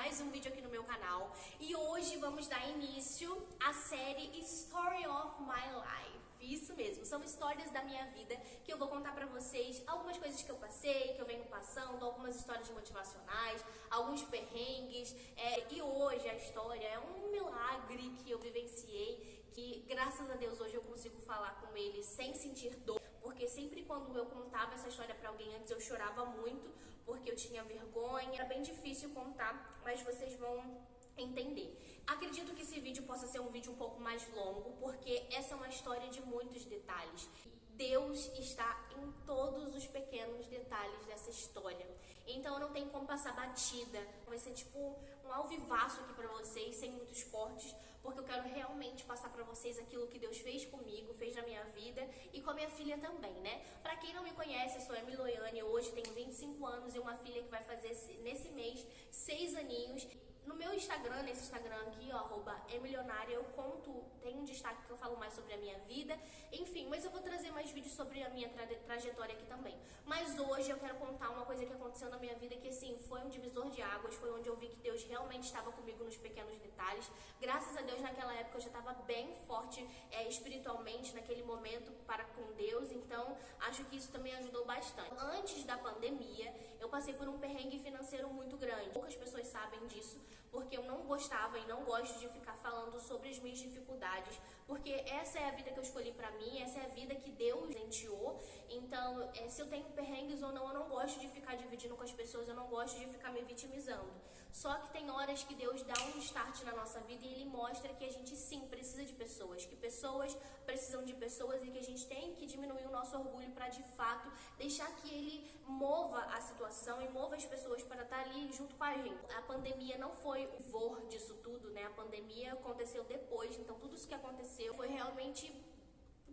mais um vídeo aqui no meu canal. E hoje vamos dar início à série Story of My Life. Isso mesmo, são histórias da minha vida que eu vou contar pra vocês algumas coisas que eu passei, que eu venho passando, algumas histórias motivacionais, alguns perrengues. E hoje a história é um milagre que eu vivenciei, que graças a Deus hoje eu consigo falar com ele sem sentir dor. Porque sempre quando eu contava essa história pra alguém antes eu chorava muito, porque eu tinha vergonha, era bem difícil contar, mas vocês vão entender. Acredito que esse vídeo possa ser um vídeo um pouco mais longo, porque essa é uma história de muitos detalhes. Deus está em todos os pequenos detalhes dessa história. Então não tem como passar batida. Vai ser tipo um alvivaço aqui pra vocês, sem muitos cortes, porque eu quero realmente passar pra vocês aquilo que Deus fez comigo, fez na minha vida e com a minha filha também, né? Pra quem não me conhece, eu sou Emily Loiane, hoje tenho 25 anos e uma filha que vai fazer nesse mês 6 aninhos. No meu Instagram, nesse Instagram aqui, ó, @emilionária, eu conto, tem um destaque que eu falo mais sobre a minha vida, enfim, mas eu vou trazer mais vídeos sobre a minha trajetória aqui também. Mas hoje eu quero contar uma coisa que aconteceu na minha vida que, assim, foi um divisor de águas, foi onde eu vi que Deus realmente estava comigo nos pequenos detalhes. Graças a Deus, naquela época eu já estava bem forte espiritualmente, naquele momento, para com Deus, então acho que isso também ajudou bastante. Antes da pandemia, eu passei por um perrengue financeiro muito grande. Poucas pessoas sabem disso, porque eu não gostava e não gosto de ficar falando sobre as minhas dificuldades, porque essa é a vida que eu escolhi pra mim, essa é a vida que Deus presenteou. Então, se eu tenho perrengues ou não, eu não gosto de ficar dividindo com as pessoas, eu não gosto de ficar me vitimizando. Só que tem horas que Deus dá um start na nossa vida e Ele mostra que a gente sim precisa de pessoas, que pessoas precisam de pessoas e que a gente tem que diminuir o nosso orgulho para de fato deixar que Ele mova a situação e mova as pessoas para estar ali junto com a gente. A pandemia não foi o vor disso tudo, né? A pandemia aconteceu depois, então tudo isso que aconteceu foi realmente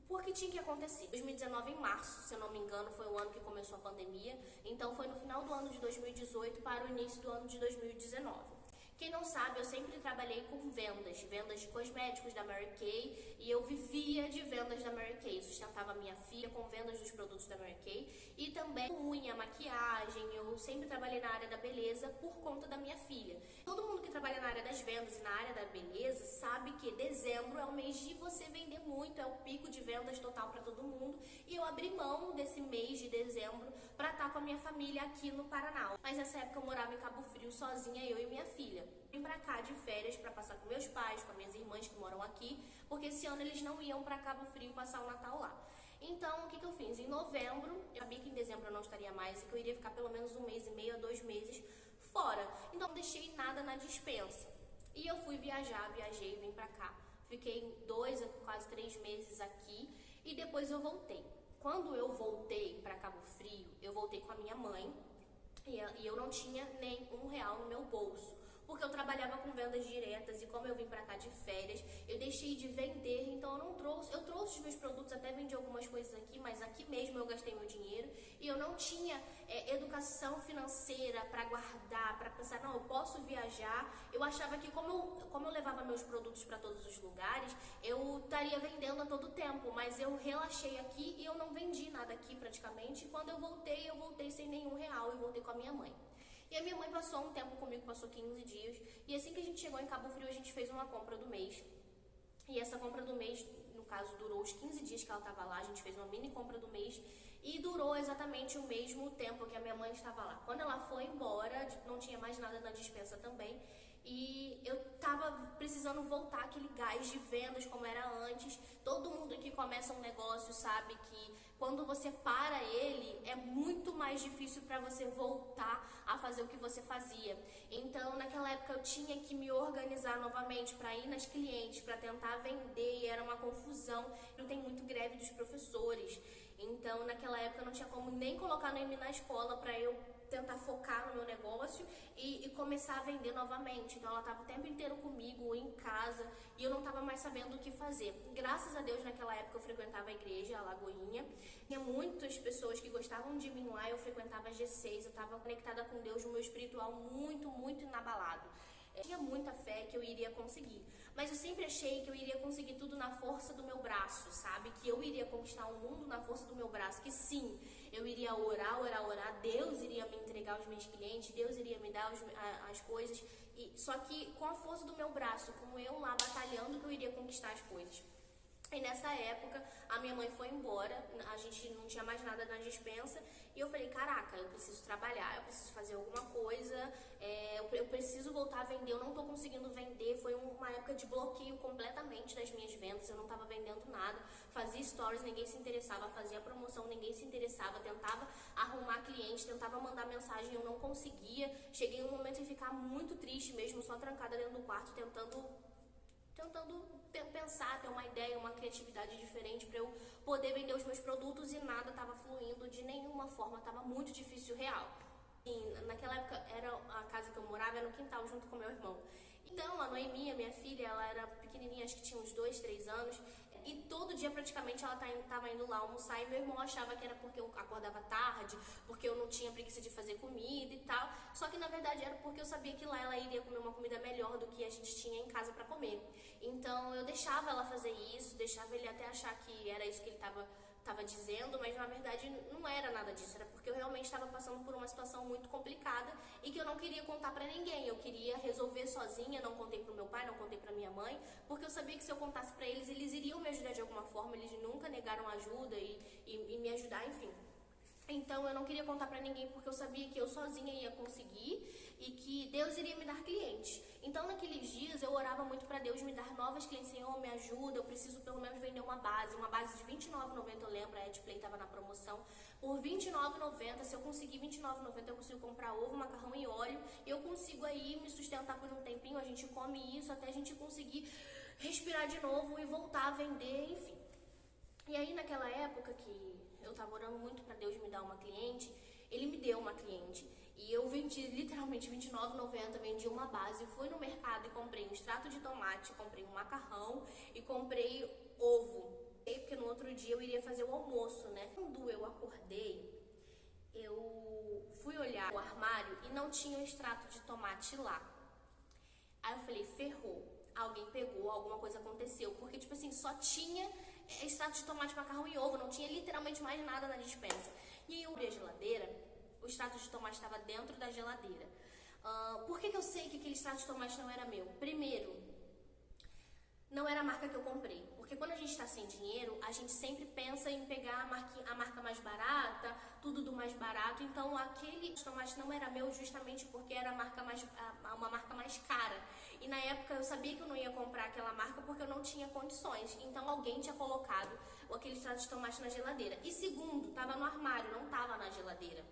porque tinha que acontecer. 2019, em março, se eu não me engano, foi o ano que começou a pandemia. Então foi no final do ano de 2018 para o início do ano de 2019. Quem não sabe, eu sempre trabalhei com vendas de cosméticos da Mary Kay, e eu vivia de vendas da Mary Kay. Eu sustentava minha filha com vendas dos produtos da Mary Kay e também unha, maquiagem. Eu sempre trabalhei na área da beleza por conta da minha filha. Todo mundo que trabalha na área das vendas e na área da beleza sabe que dezembro é o mês de você vender muito, é o pico de vendas total para todo mundo. E eu abri mão desse mês de dezembro para estar com a minha família aqui no Paraná. Mas nessa época eu morava em Cabo Frio sozinha, eu e minha filha. Vim pra cá de férias pra passar com meus pais, com as minhas irmãs que moram aqui, porque esse ano eles não iam pra Cabo Frio passar o Natal lá. Então, o que eu fiz? Em novembro, eu sabia que em dezembro eu não estaria mais e que eu iria ficar pelo menos 1,5 a 2 meses fora. Então, não deixei nada na despensa. E eu fui viajei, vim pra cá. Fiquei 2 a quase 3 meses aqui e depois eu voltei. Quando eu voltei pra Cabo Frio, eu voltei com a minha mãe. E eu não tinha nem R$1 no meu bolso, porque eu trabalhava com vendas diretas e como eu vim pra cá de férias, eu deixei de vender, então eu trouxe os meus produtos, até vendi algumas coisas aqui, mas aqui mesmo eu gastei meu dinheiro e eu não tinha educação financeira pra guardar, pra pensar, não, eu posso viajar. Eu achava que como eu levava meus produtos pra todos os lugares, eu estaria vendendo a todo tempo, mas eu relaxei aqui e eu não vendi nada aqui praticamente. E quando eu voltei sem nenhum real e voltei com a minha mãe. E a minha mãe passou um tempo comigo, passou 15 dias. E assim que a gente chegou em Cabo Frio, a gente fez uma compra do mês. E essa compra do mês, no caso, durou os 15 dias que ela estava lá. A gente fez uma mini compra do mês e durou exatamente o mesmo tempo que a minha mãe estava lá. Quando ela foi embora, não tinha mais nada na despensa também. E eu tava precisando voltar aquele gás de vendas como era antes. Todo mundo que começa um negócio sabe que quando você para ele, é muito mais difícil para você voltar a fazer o que você fazia. Então, naquela época eu tinha que me organizar novamente para ir nas clientes, para tentar vender, e era uma confusão. Não tem muito greve dos professores. Então, naquela época eu não tinha como nem colocar no M na escola para eu tentar focar no meu negócio e começar a vender novamente. Então ela estava o tempo inteiro comigo em casa e eu não estava mais sabendo o que fazer. Graças a Deus, naquela época eu frequentava a igreja, a Lagoinha. Tinha muitas pessoas que gostavam de mim lá, eu frequentava a G6, eu estava conectada com Deus, no meu espiritual muito inabalado. Tinha muita fé que eu iria conseguir. Mas eu sempre achei que eu iria conseguir tudo na força do meu braço, sabe? Que eu iria conquistar o mundo na força do meu braço. Que sim, eu iria orar, Deus iria me entregar os meus clientes, Deus iria me dar as coisas. Só que com a força do meu braço, com eu lá batalhando, que eu iria conquistar as coisas. E nessa época, a minha mãe foi embora, a gente não tinha mais nada na despensa, e eu falei, caraca, eu preciso trabalhar, eu preciso fazer alguma coisa, eu preciso voltar a vender, eu não tô conseguindo vender. Foi uma época de bloqueio completamente das minhas vendas, eu não tava vendendo nada, fazia stories, ninguém se interessava, fazia promoção, ninguém se interessava, tentava arrumar cliente, tentava mandar mensagem, eu não conseguia. Cheguei um momento de ficar muito triste mesmo, só trancada dentro do quarto, tentando pensar, ter uma ideia, uma criatividade diferente para eu poder vender os meus produtos, e nada estava fluindo de nenhuma forma, estava muito difícil real. E naquela época, a casa que eu morava era no quintal junto com meu irmão. Então a Noemi, a minha filha, ela era pequenininha, acho que tinha uns 2, 3 anos, e todo dia praticamente ela estava indo lá almoçar, e meu irmão achava que era porque eu acordava tarde, porque eu não tinha preguiça de fazer comida e tal. Só que na verdade era porque eu sabia que lá ela iria comer uma comida melhor do que a gente tinha em casa para comer. Então eu deixava ela fazer isso, deixava ele até achar que era isso que ele estava dizendo, mas na verdade não era nada disso, era porque eu realmente estava passando por uma situação muito complicada e que eu não queria contar pra ninguém. Eu queria resolver sozinha, não contei pro meu pai, não contei pra minha mãe, porque eu sabia que se eu contasse pra eles, eles iriam me ajudar de alguma forma, eles nunca negaram ajuda e me ajudar, enfim. Então eu não queria contar pra ninguém, porque eu sabia que eu sozinha ia conseguir e que Deus iria me dar clientes. Então naqueles dias eu orava muito pra Deus me dar novos clientes. Senhor, me ajuda, eu preciso pelo menos vender uma base de R$29,90, eu lembro, a Edplay tava na promoção. Por R$29,90, se eu conseguir R$29,90, eu consigo comprar ovo, macarrão e óleo, e eu consigo aí me sustentar por um tempinho, a gente come isso até a gente conseguir respirar de novo e voltar a vender, enfim. E aí naquela época que eu tava orando muito pra Deus me dar uma cliente, ele me deu uma cliente. E eu vendi literalmente R$29,90, vendi uma base, fui no mercado e comprei um extrato de tomate, comprei um macarrão e comprei ovo. Porque no outro dia eu iria fazer o almoço, né? Quando eu acordei, eu fui olhar o armário e não tinha o extrato de tomate lá. Aí eu falei, ferrou. Alguém pegou, alguma coisa aconteceu. Porque, tipo assim, só tinha extrato de tomate, macarrão e ovo. Não tinha literalmente mais nada na despensa. E aí eu abri a geladeira, o extrato de tomate estava dentro da geladeira. Por que eu sei que aquele extrato de tomate não era meu? Primeiro, não era a marca que eu comprei. Porque quando a gente está sem dinheiro, a gente sempre pensa em pegar a marca mais barata, tudo do mais barato. Então aquele tomate não era meu justamente porque era uma marca mais cara. E na época eu sabia que eu não ia comprar aquela marca porque eu não tinha condições. Então alguém tinha colocado aquele extrato de tomate na geladeira. E segundo, estava no armário, não estava na geladeira.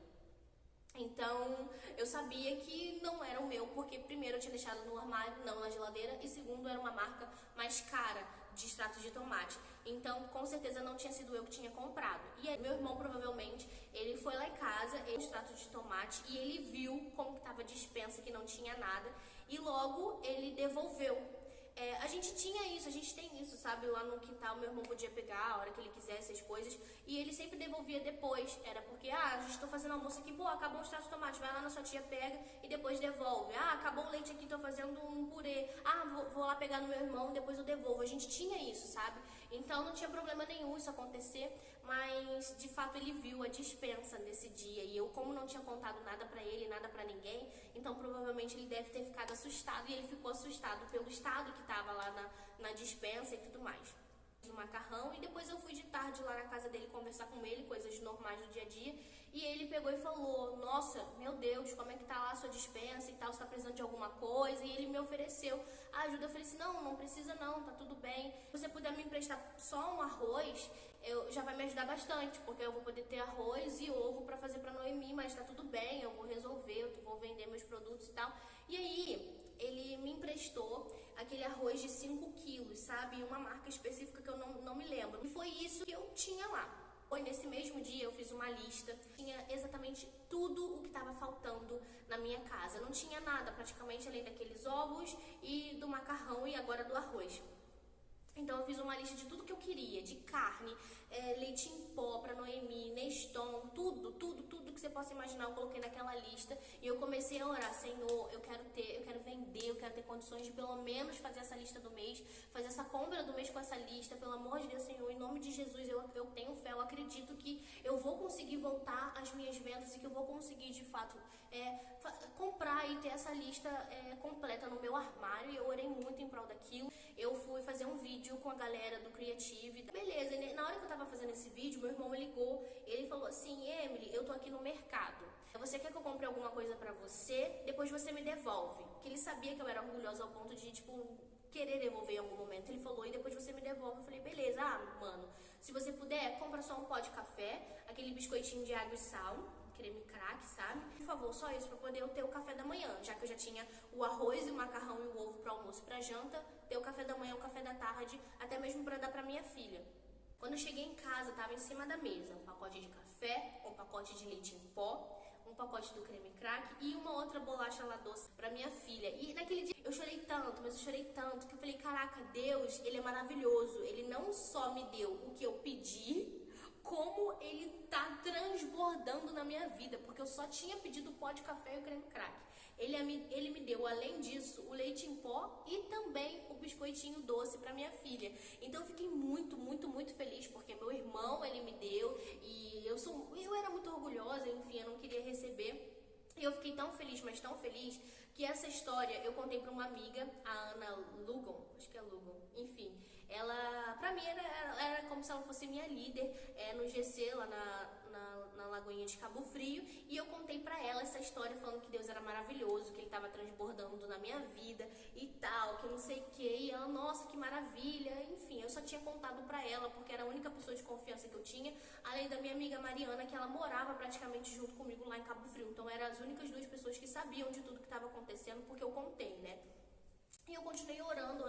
Então, eu sabia que não era o meu, porque primeiro eu tinha deixado no armário, não na geladeira, e segundo, era uma marca mais cara de extrato de tomate. Então, com certeza não tinha sido eu que tinha comprado. E aí, meu irmão, provavelmente, ele foi lá em casa, ele extrato de tomate, e ele viu como que estava a despensa, que não tinha nada, e logo ele devolveu. A gente tinha isso, a gente tem isso, sabe? Lá no quintal, meu irmão podia pegar a hora que ele quisesse as coisas, e ele sempre devolvia depois. Era porque, a gente tá fazendo almoço aqui, pô, acabou o extrato de tomate, vai lá na sua tia, pega e depois devolve. Acabou o leite aqui, tô fazendo um purê. Vou lá pegar no meu irmão e depois eu devolvo. A gente tinha isso, sabe? Então não tinha problema nenhum isso acontecer, mas de fato ele viu a despensa nesse dia, e eu, como não tinha contado nada pra ele, nada pra ninguém, então provavelmente ele deve ter ficado assustado, e ele ficou assustado pelo estado que tava lá na despensa e tudo mais. O macarrão, e depois eu fui de tarde lá na casa dele conversar com ele, coisas normais do dia a dia, e ele pegou e falou, nossa, meu Deus, como é que tá lá a sua despensa e tal, você tá precisando de alguma coisa? E ele me ofereceu a ajuda. Eu falei assim, não precisa não, tá tudo bem, se você puder me emprestar só um arroz, já vai me ajudar bastante, porque eu vou poder ter arroz e ovo pra fazer pra Noemi, mas tá tudo bem, eu vou resolver, eu vou vender meus produtos e tal. E aí, ele me emprestou aquele arroz de 5 quilos, sabe? Uma marca específica que eu não me lembro. E foi isso que eu tinha lá. Foi nesse mesmo dia eu fiz uma lista, tinha exatamente tudo o que estava faltando na minha casa. Não tinha nada praticamente além daqueles ovos e do macarrão e agora do arroz. Então eu fiz uma lista de tudo que eu queria, de carne, leite em pó pra Noemi, Neston, tudo que você possa imaginar eu coloquei naquela lista. E eu comecei a orar, Senhor, eu quero vender, eu quero ter condições de pelo menos fazer essa lista do mês, fazer essa compra do mês com essa lista, pelo amor de Deus, Senhor, em nome de Jesus, eu tenho fé, eu acredito que eu vou conseguir voltar às minhas vendas e que eu vou conseguir de fato comprar e ter essa lista completa no meu armário. E eu orei muito em prol daquilo. Eu fui fazer um vídeo com a galera do Creative. Beleza, na hora que eu tava fazendo esse vídeo, meu irmão me ligou. Ele falou assim, Emily, eu tô aqui no mercado. Você quer que eu compre alguma coisa pra você? Depois você me devolve. Porque ele sabia que eu era orgulhosa ao ponto de, querer devolver em algum momento. Ele falou, e depois você me devolve. Eu falei, beleza, mano, se você puder, compra só um pó de café, aquele biscoitinho de água e sal, creme crack, sabe? Por favor, só isso pra poder eu ter o café da manhã, já que eu já tinha o arroz, o macarrão e o ovo pro almoço e pra janta, ter o café da manhã, o café da tarde, até mesmo pra dar pra minha filha. Quando eu cheguei em casa, tava em cima da mesa um pacote de café, um pacote de leite em pó, um pacote do creme crack e uma outra bolacha lá doce pra minha filha. E naquele dia eu chorei tanto, mas eu chorei tanto que eu falei, caraca, Deus, Ele é maravilhoso. Ele não só me deu o que eu pedi, como Ele tá transbordando na minha vida, porque eu só tinha pedido o pó de café e o creme crack. Ele me deu, além disso, o leite em pó e também o biscoitinho doce para minha filha. Então eu fiquei muito, muito, muito feliz, porque meu irmão, ele me deu e eu era muito orgulhosa, enfim, eu não queria receber. E eu fiquei tão feliz, mas tão feliz, que essa história eu contei para uma amiga, a Ana Lugon, acho que é Lugon, enfim. Ela, pra mim, era como se ela fosse minha líder no GC, lá na Lagoinha de Cabo Frio. E eu contei pra ela essa história, falando que Deus era maravilhoso, que Ele tava transbordando na minha vida e tal, que não sei o que. E ela, nossa, que maravilha. Enfim, eu só tinha contado pra ela, porque era a única pessoa de confiança que eu tinha, além da minha amiga Mariana, que ela morava praticamente junto comigo lá em Cabo Frio. Então eram as únicas duas pessoas que sabiam de tudo que estava acontecendo, porque eu contei, né? E eu continuei orando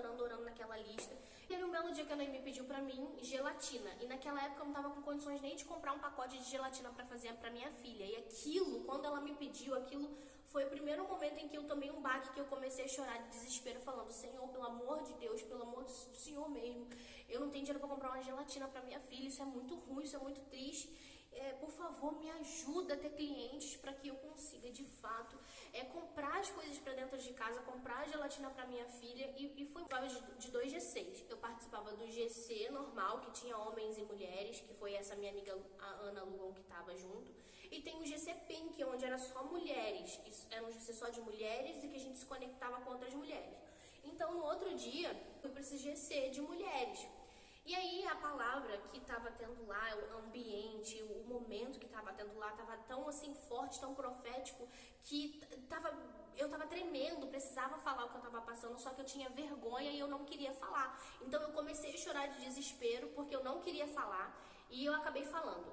naquela lista. E teve um belo dia que a Noemi pediu pra mim gelatina. E naquela época eu não tava com condições nem de comprar um pacote de gelatina pra fazer pra minha filha. E aquilo, quando ela me pediu, aquilo foi o primeiro momento em que eu tomei um baque, que eu comecei a chorar de desespero, falando, Senhor, pelo amor de Deus, pelo amor do Senhor mesmo, eu não tenho dinheiro pra comprar uma gelatina pra minha filha, isso é muito ruim, isso é muito triste. Por favor, me ajuda a ter clientes para que eu consiga, de fato, comprar as coisas para dentro de casa, comprar a gelatina para minha filha. E foi de 2 G6. Eu participava do GC normal, que tinha homens e mulheres, que foi essa minha amiga, a Ana Lugon, que estava junto. E tem o GC Pink, onde era só mulheres. Era um GC só de mulheres e que a gente se conectava com outras mulheres. Então, no outro dia, eu fui para esse GC de mulheres. E aí a palavra que estava tendo lá, o ambiente, o momento que estava tendo lá, estava tão assim forte, tão profético, que eu estava tremendo, precisava falar o que eu estava passando, só que eu tinha vergonha e eu não queria falar. Então eu comecei a chorar de desespero, porque eu não queria falar, e eu acabei falando.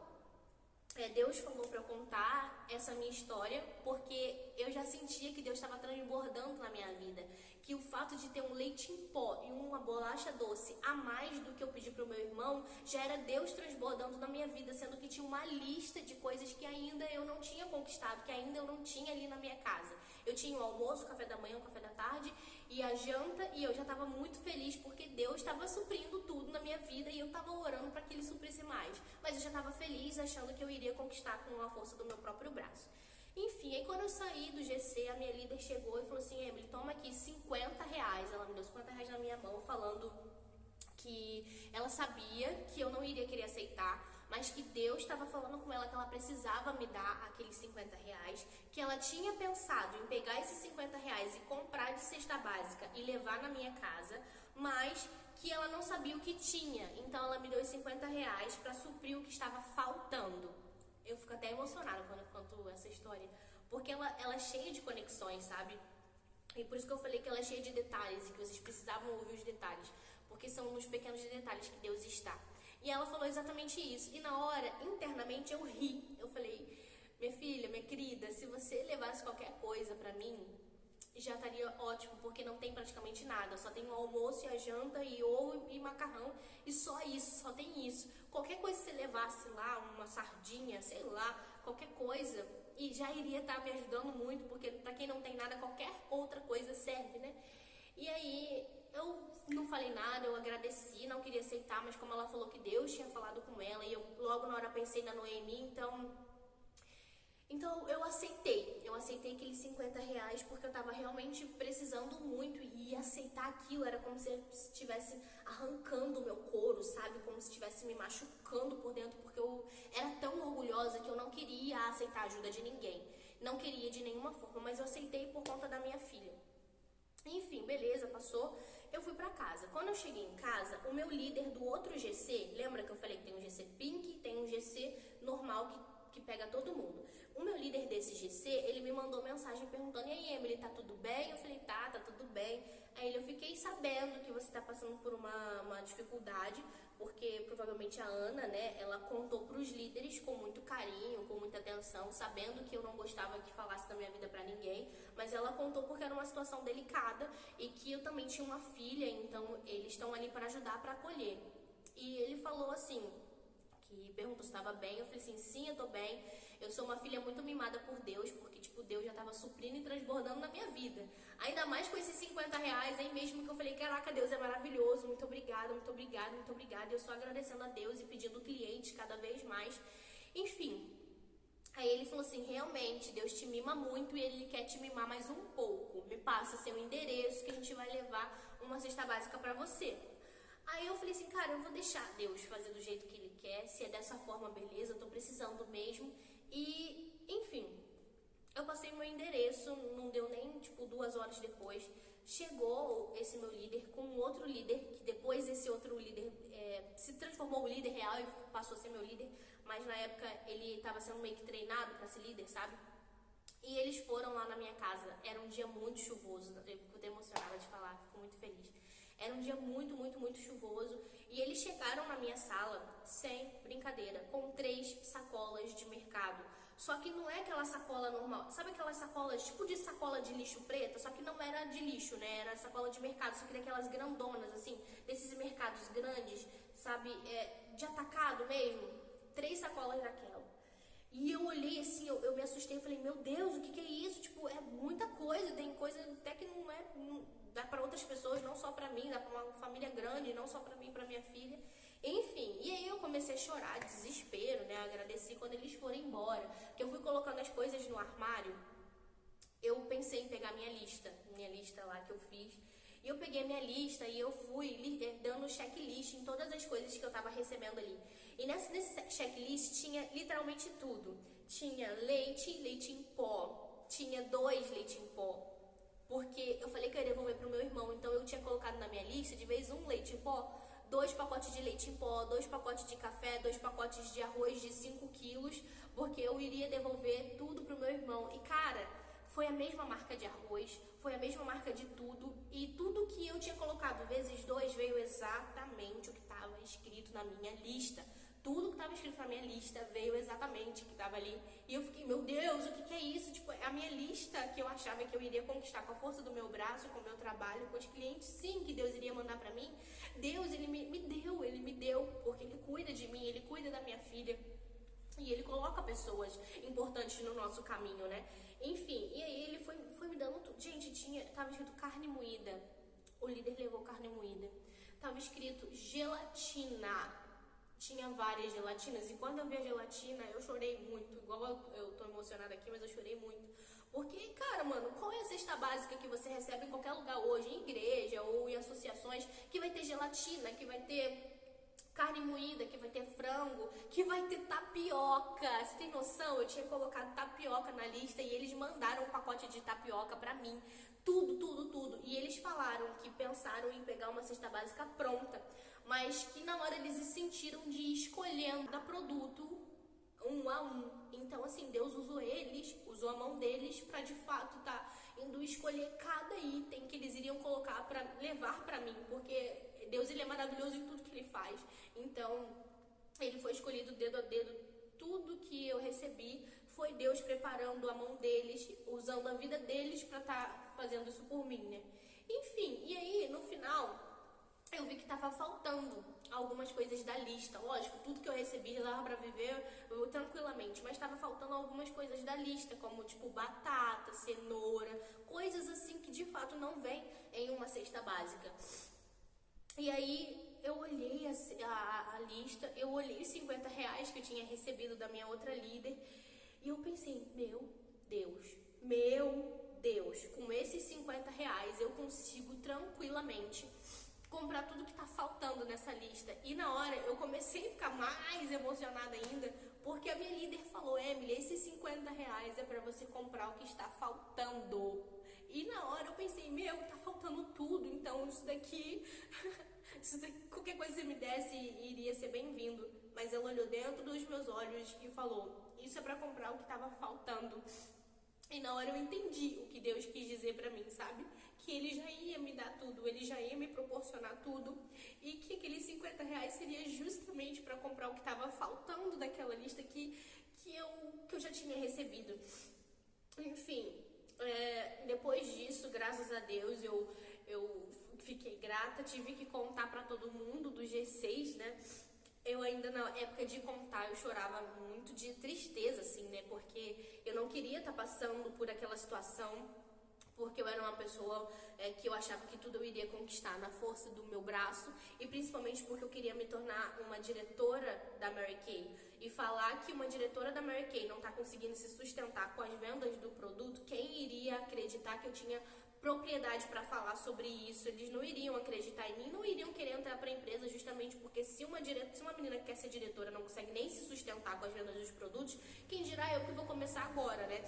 Deus falou para eu contar essa minha história, porque eu já sentia que Deus estava transbordando na minha vida, que o fato de ter um leite em pó e uma bolacha doce a mais do que eu pedi para o meu irmão, já era Deus transbordando na minha vida, sendo que tinha uma lista de coisas que ainda eu não tinha conquistado, que ainda eu não tinha ali na minha casa. Eu tinha o almoço, o café da manhã, o café da tarde e a janta, e eu já estava muito feliz porque Deus estava suprindo tudo na minha vida e eu estava orando para que Ele suprisse mais. Mas eu já estava feliz, achando que eu iria conquistar com a força do meu próprio braço. Enfim, aí quando eu saí do GC, a minha líder chegou e falou assim, Emily, toma aqui R$50. Ela me deu R$50 na minha mão, falando que ela sabia que eu não iria querer aceitar, mas que Deus estava falando com ela que ela precisava me dar aqueles R$50, que ela tinha pensado em pegar esses R$50 e comprar de cesta básica e levar na minha casa, mas que ela não sabia o que tinha. Então ela me deu os R$50 para suprir o que estava faltando. Eu fico até emocionada quando eu conto essa história, porque ela é cheia de conexões, sabe? E por isso que eu falei que ela é cheia de detalhes e que vocês precisavam ouvir os detalhes, porque são nos pequenos detalhes que Deus está. E ela falou exatamente isso. E na hora, internamente, eu ri. Eu falei, minha filha, minha querida, se você levasse qualquer coisa pra mim, já estaria ótimo, porque não tem praticamente nada. Só tem o almoço e a janta e ovo e macarrão. E só isso, só tem isso. Qualquer coisa que você levasse lá, uma sardinha, sei lá, qualquer coisa, e já iria estar me ajudando muito, porque pra quem não tem nada, qualquer outra coisa serve, né? E aí, eu não falei nada, eu agradeci, não queria aceitar, mas como ela falou que Deus tinha falado com ela, e eu logo na hora pensei na Noemi, então eu aceitei aqueles 50 reais porque eu tava realmente precisando muito, e aceitar aquilo era como se estivesse arrancando o meu couro, sabe? Como se estivesse me machucando por dentro, porque eu era tão orgulhosa que eu não queria aceitar a ajuda de ninguém, não queria de nenhuma forma, mas eu aceitei por conta da minha filha. Enfim, beleza, passou, eu fui pra casa. Quando eu cheguei em casa, o meu líder do outro GC, lembra que eu falei que tem um GC Pink, tem um GC normal que pega todo mundo. O meu líder desse GC, ele me mandou mensagem perguntando: e aí, Emily, tá tudo bem? Eu falei: tá tudo bem. Aí eu fiquei sabendo que você tá passando por uma dificuldade, porque provavelmente a Ana, né, ela contou pros líderes com muito carinho, com muita atenção, sabendo que eu não gostava que falasse da minha vida pra ninguém, mas ela contou porque era uma situação delicada e que eu também tinha uma filha, então eles estão ali para ajudar, para acolher. E ele falou assim, que perguntou se estava bem, eu falei assim: sim, eu tô bem, eu sou uma filha muito mimada por Deus, porque tipo, Deus já tava suprindo e transbordando na minha vida, ainda mais com esses 50 reais, aí mesmo que eu falei: caraca, Deus é maravilhoso, muito obrigada, muito obrigada, muito obrigada, e eu só agradecendo a Deus e pedindo clientes cada vez mais, enfim. Aí ele falou assim: realmente, Deus te mima muito e Ele quer te mimar mais um pouco, me passa seu endereço que a gente vai levar uma cesta básica pra você. Aí eu falei assim: cara, eu vou deixar Deus fazer do jeito que Ele quer, se é dessa forma, beleza, eu tô precisando mesmo. E, enfim, eu passei meu endereço, não deu nem, tipo, 2 horas depois, chegou esse meu líder com outro líder, que depois esse outro líder se transformou o líder real e passou a ser meu líder, mas na época ele estava sendo meio que treinado para ser líder, sabe? E eles foram lá na minha casa, era um dia muito chuvoso, eu fico até emocionada de falar, fico muito feliz. Era um dia muito, muito, muito chuvoso, e eles chegaram na minha sala, sem brincadeira, com 3 sacolas de mercado. Só que não é aquela sacola normal, sabe aquelas sacolas, tipo de sacola de lixo preta, só que não era de lixo, né, era sacola de mercado, só que daquelas grandonas, assim, desses mercados grandes, sabe, de atacado mesmo, 3 sacolas daquela. E eu olhei assim, eu me assustei, eu falei: meu Deus, o que é isso? Tipo, é muita coisa, tem coisa até que não dá pra outras pessoas, não só pra mim, dá pra uma família grande, não só pra mim e pra minha filha. Enfim, e aí eu comecei a chorar, desespero, né? Agradeci quando eles foram embora, porque eu fui colocando as coisas no armário. Eu pensei em pegar minha lista lá que eu fiz. E eu peguei minha lista e eu fui dando checklist em todas as coisas que eu tava recebendo ali. E nesse checklist tinha literalmente tudo. Tinha leite em pó. Tinha 2 leite em pó. Porque eu falei que eu ia devolver pro meu irmão. Então eu tinha colocado na minha lista, de vez um leite em pó, 2 pacotes de leite em pó, 2 pacotes de café, 2 pacotes de arroz de 5 quilos. Porque eu iria devolver tudo pro meu irmão. E cara, foi a mesma marca de arroz, foi a mesma marca de tudo, e tudo que eu tinha colocado vezes 2 veio exatamente o que estava escrito na minha lista. Tudo que estava escrito na minha lista veio exatamente o que estava ali. E eu fiquei: meu Deus, o que é isso? Tipo, a minha lista que eu achava que eu iria conquistar com a força do meu braço, com o meu trabalho, com os clientes, sim, que Deus iria mandar pra mim. Deus, Ele me deu, porque Ele cuida de mim, Ele cuida da minha filha. E Ele coloca pessoas importantes no nosso caminho, né? Enfim, e aí ele foi me dando tudo. Gente, tava escrito carne moída. O líder levou carne moída. Tava escrito gelatina. Tinha várias gelatinas. E quando eu vi a gelatina, eu chorei muito. Igual eu tô emocionada aqui, mas eu chorei muito. Porque, cara, mano, qual é a cesta básica que você recebe em qualquer lugar hoje, em igreja ou em associações, que vai ter gelatina, que vai ter carne moída, que vai ter frango, que vai ter tapioca? Você tem noção? Eu tinha colocado tapioca na lista e eles mandaram um pacote de tapioca pra mim. Tudo, tudo, tudo. E eles falaram que pensaram em pegar uma cesta básica pronta, mas que na hora eles se sentiram de ir escolhendo cada produto um a um. Então, assim, Deus usou a mão deles pra de fato tá indo escolher cada item que eles iriam colocar pra levar pra mim, porque Deus, Ele é maravilhoso em tudo que Ele faz. Então, Ele foi escolhido dedo a dedo. Tudo que eu recebi foi Deus preparando a mão deles, usando a vida deles pra estar fazendo isso por mim, né? Enfim, e aí, no final, eu vi que tava faltando algumas coisas da lista. Lógico, tudo que eu recebi já dava pra viver tranquilamente, mas tava faltando algumas coisas da lista, como tipo batata, cenoura, coisas assim que de fato não vem em uma cesta básica. E aí eu olhei a lista, eu olhei os R$ 50 que eu tinha recebido da minha outra líder e eu pensei, meu Deus, com esses R$ 50 eu consigo tranquilamente comprar tudo que tá faltando nessa lista. E na hora eu comecei a ficar mais emocionada ainda, porque a minha líder falou, Emily, esses R$ 50 é pra você comprar o que está faltando. E na hora eu pensei, tá faltando tudo, então isso daqui, qualquer coisa que você me desse iria ser bem-vindo. Mas ela olhou dentro dos meus olhos e falou, isso é pra comprar o que estava faltando. E na hora eu entendi o que Deus quis dizer pra mim, sabe? Que Ele já ia me dar tudo, Ele já ia me proporcionar tudo. E que aqueles R$ 50 seria justamente pra comprar o que estava faltando daquela lista que eu já tinha recebido. Enfim, depois disso, graças a Deus, eu fiquei grata, tive que contar pra todo mundo do G6, né? Eu ainda na época de contar, eu chorava muito de tristeza, assim, né? Porque eu não queria estar passando por aquela situação, porque eu era uma pessoa que eu achava que tudo eu iria conquistar na força do meu braço, e principalmente porque eu queria me tornar uma diretora da Mary Kay. E falar que uma diretora da Mary Kay não está conseguindo se sustentar com as vendas do produto, quem iria acreditar que eu tinha propriedade para falar sobre isso? Eles não iriam acreditar em mim, não iriam querer entrar para a empresa, justamente porque se uma menina que quer ser diretora não consegue nem se sustentar com as vendas dos produtos, quem dirá eu que vou começar agora, né?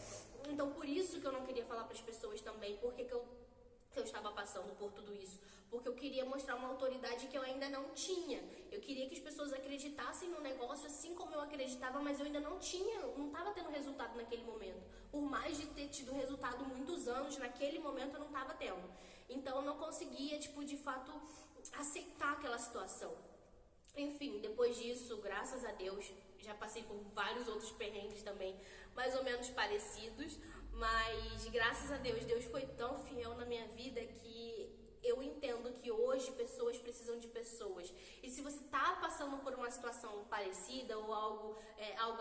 Então por isso que eu não queria falar para as pessoas também, porque que eu estava passando por tudo isso, porque eu queria mostrar uma autoridade que eu ainda não tinha. Eu queria que as pessoas acreditassem no negócio assim como eu acreditava, mas eu ainda não estava tendo resultado naquele momento. Por mais de ter tido resultado muitos anos, naquele momento eu não estava tendo. Então eu não conseguia, de fato, aceitar aquela situação. Enfim, depois disso, graças a Deus, já passei por vários outros perrengues também, mais ou menos parecidos, mas graças a Deus, Deus foi tão fiel na minha vida que eu entendo que hoje pessoas precisam de pessoas. E se você está passando por uma situação parecida ou algo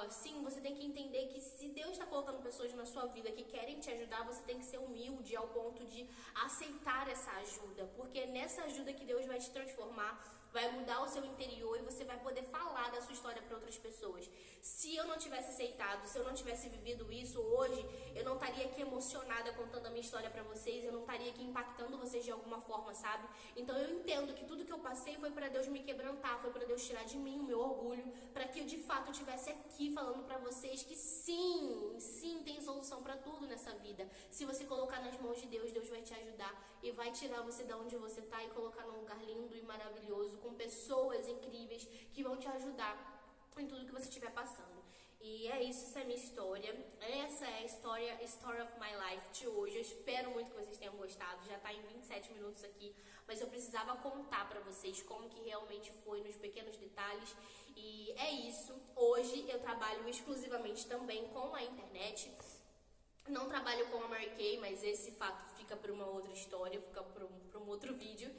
assim, você tem que entender que se Deus está colocando pessoas na sua vida que querem te ajudar, você tem que ser humilde ao ponto de aceitar essa ajuda. Porque é nessa ajuda que Deus vai te transformar, vai mudar o seu interior e você vai poder falar da sua história para outras pessoas. Se eu não tivesse aceitado, se eu não tivesse vivido isso hoje, eu não estaria aqui emocionada contando a minha história para vocês, eu não estaria aqui impactando vocês de alguma forma, sabe? Então eu entendo que tudo que eu passei foi para Deus me quebrantar, foi para Deus tirar de mim o meu orgulho, para que eu de fato estivesse aqui falando para vocês que sim, tem solução para tudo nessa vida. Se você colocar nas mãos de Deus, Deus vai te ajudar e vai tirar você da onde você tá e colocar num lugar lindo e maravilhoso, com pessoas incríveis que vão te ajudar em tudo que você estiver passando. E é isso, essa é a minha história. Essa é a Story of My Life de hoje. Eu espero muito que vocês tenham gostado. Já tá em 27 minutos aqui, mas eu precisava contar pra vocês como que realmente foi nos pequenos detalhes. E é isso. Hoje eu trabalho exclusivamente também com a internet. Não trabalho com a Mary Kay, mas esse fato fica para uma outra história, fica para um outro vídeo.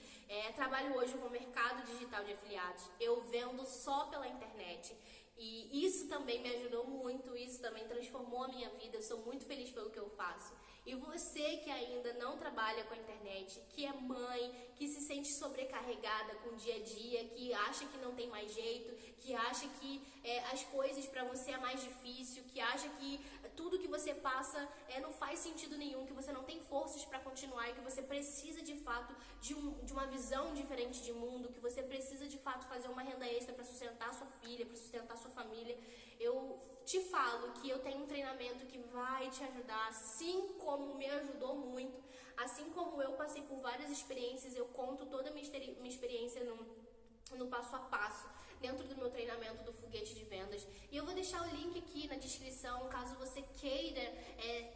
Trabalho hoje com o mercado digital de afiliados. Eu vendo só pela internet. E isso também me ajudou muito, isso também transformou a minha vida. Eu sou muito feliz pelo que eu faço. E você que ainda não trabalha com a internet, que é mãe, que se sente sobrecarregada com o dia a dia, que acha que não tem mais jeito, que acha que as coisas para você é mais difícil, que acha que tudo que você passa não faz sentido nenhum, que você não tem forças para continuar e que você precisa de fato de uma visão diferente de mundo, que você precisa de fato fazer uma renda extra para sustentar a sua filha, para sustentar a sua família. Eu te falo que eu tenho um treinamento que vai te ajudar, assim como me ajudou muito, assim como eu passei por várias experiências, eu conto toda a minha experiência no passo a passo, dentro do meu treinamento do Foguete de Vendas. E eu vou deixar o link aqui na descrição, caso você queira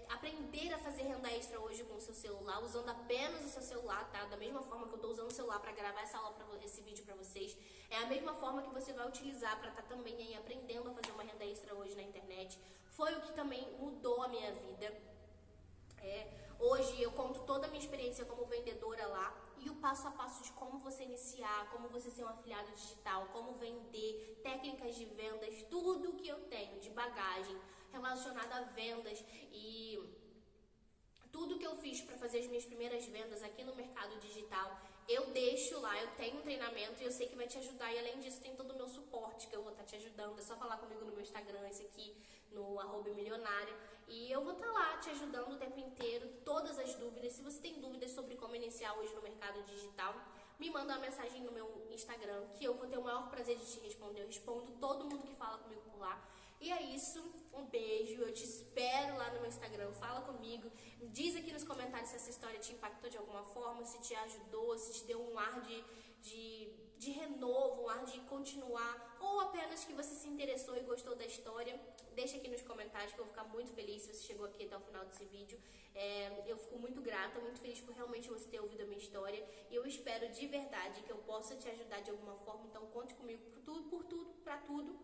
aprender a fazer renda extra hoje com o seu celular, usando apenas o seu celular, tá? Da mesma forma que eu tô usando o celular para gravar esse vídeo para vocês, é a mesma forma que você vai utilizar para estar também aí aprendendo a fazer uma renda extra hoje na internet. Foi o que também mudou a minha vida. Hoje eu conto toda a minha experiência como vendedora lá e o passo a passo de como você iniciar, como você ser um afiliado digital, como vender, técnicas de vendas, tudo que eu tenho de bagagem relacionada a vendas e tudo que eu fiz para fazer as minhas primeiras vendas aqui no mercado digital, Eu deixo lá, eu tenho um treinamento e eu sei que vai te ajudar. E além disso, tem todo o meu suporte que eu vou estar te ajudando. É só falar comigo no meu Instagram, esse aqui, no @milionária. E eu vou estar lá te ajudando o tempo inteiro, todas as dúvidas. Se você tem dúvidas sobre como iniciar hoje no mercado digital, me manda uma mensagem no meu Instagram, que eu vou ter o maior prazer de te responder. Eu respondo todo mundo que fala comigo por lá. E é isso, um beijo, eu te espero lá no meu Instagram, fala comigo, diz aqui nos comentários se essa história te impactou de alguma forma, se te ajudou, se te deu um ar de renovo, um ar de continuar, ou apenas que você se interessou e gostou da história. Deixa aqui nos comentários que eu vou ficar muito feliz se você chegou aqui até o final desse vídeo. Eu fico muito grata, muito feliz por realmente você ter ouvido a minha história. E eu espero de verdade que eu possa te ajudar de alguma forma, então conte comigo por tudo, pra tudo.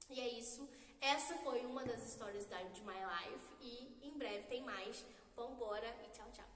E é isso, essa foi uma das stories de My Life e em breve tem mais. Vambora e tchau, tchau.